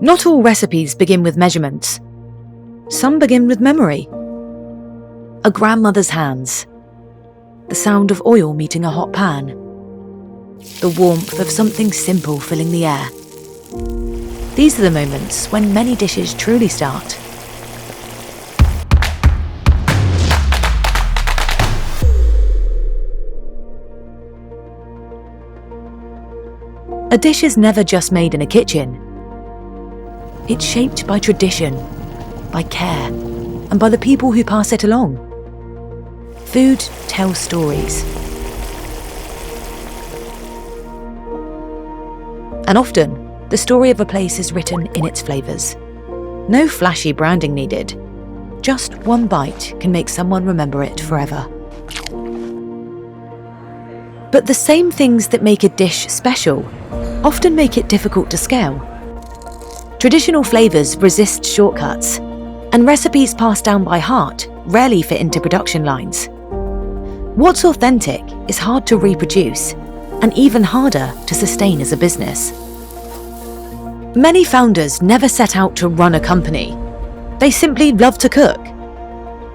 Not all recipes begin with measurements. Some begin with memory. A grandmother's hands, the sound of oil meeting a hot pan, the warmth of something simple filling the air. These are the moments when many dishes truly start. A dish is never just made in a kitchen. It's shaped by tradition, by care, and by the people who pass it along. Food tells stories. And often, the story of a place is written in its flavours. No flashy branding needed. Just one bite can make someone remember it forever. But the same things that make a dish special often make it difficult to scale. Traditional flavours resist shortcuts, and recipes passed down by heart rarely fit into production lines. What's authentic is hard to reproduce, and even harder to sustain as a business. Many founders never set out to run a company. They simply love to cook.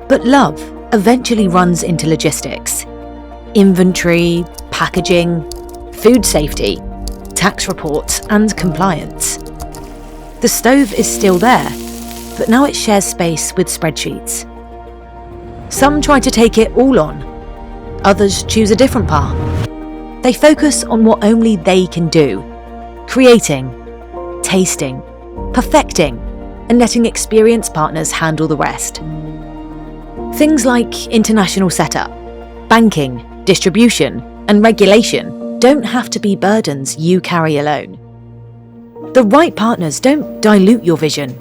But love eventually runs into logistics. Inventory, packaging, food safety, tax reports, and compliance. The stove is still there, but now it shares space with spreadsheets. Some try to take it all on. Others choose a different path. They focus on what only they can do, creating, tasting, perfecting, and letting experienced partners handle the rest. Things like international setup, banking, distribution, and regulation don't have to be burdens you carry alone. The right partners don't dilute your vision,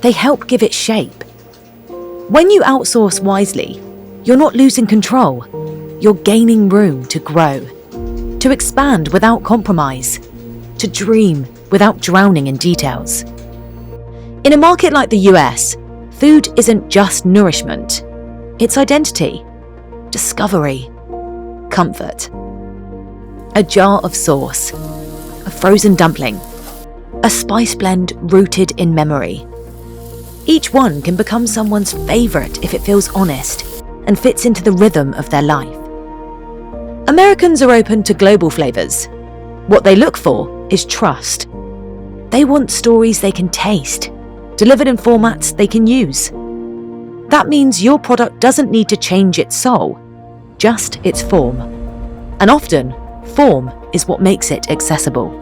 they help give it shape. When you outsource wisely, you're not losing control, you're gaining room to grow, to expand without compromise, to dream without drowning in details. In a market like the US, food isn't just nourishment, it's identity, discovery, comfort. A jar of sauce, a frozen dumpling, a spice blend rooted in memory. Each one can become someone's favourite if it feels honest and fits into the rhythm of their life. Americans are open to global flavours. What they look for is trust. They want stories they can taste, delivered in formats they can use. That means your product doesn't need to change its soul, just its form. And often, form is what makes it accessible.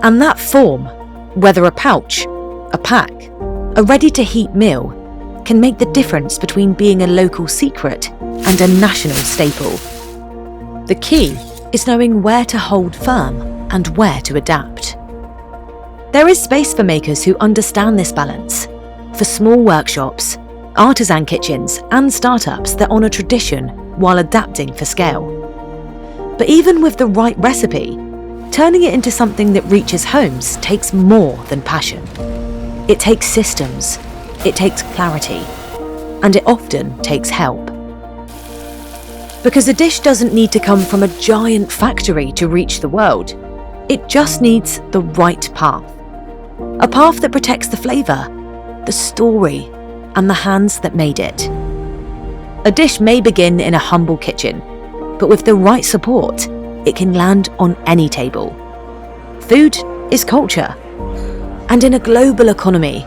And that form, whether a pouch, a pack, a ready-to-heat meal, can make the difference between being a local secret and a national staple. The key is knowing where to hold firm and where to adapt. There is space for makers who understand this balance, for small workshops, artisan kitchens, and startups that honour tradition while adapting for scale. But even with the right recipe, turning it into something that reaches homes takes more than passion. It takes systems, it takes clarity, and it often takes help. Because a dish doesn't need to come from a giant factory to reach the world. It just needs the right path. A path that protects the flavour, the story, and the hands that made it. A dish may begin in a humble kitchen, but with the right support, it can land on any table. Food is culture. And in a global economy,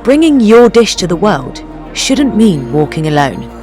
bringing your dish to the world shouldn't mean walking alone.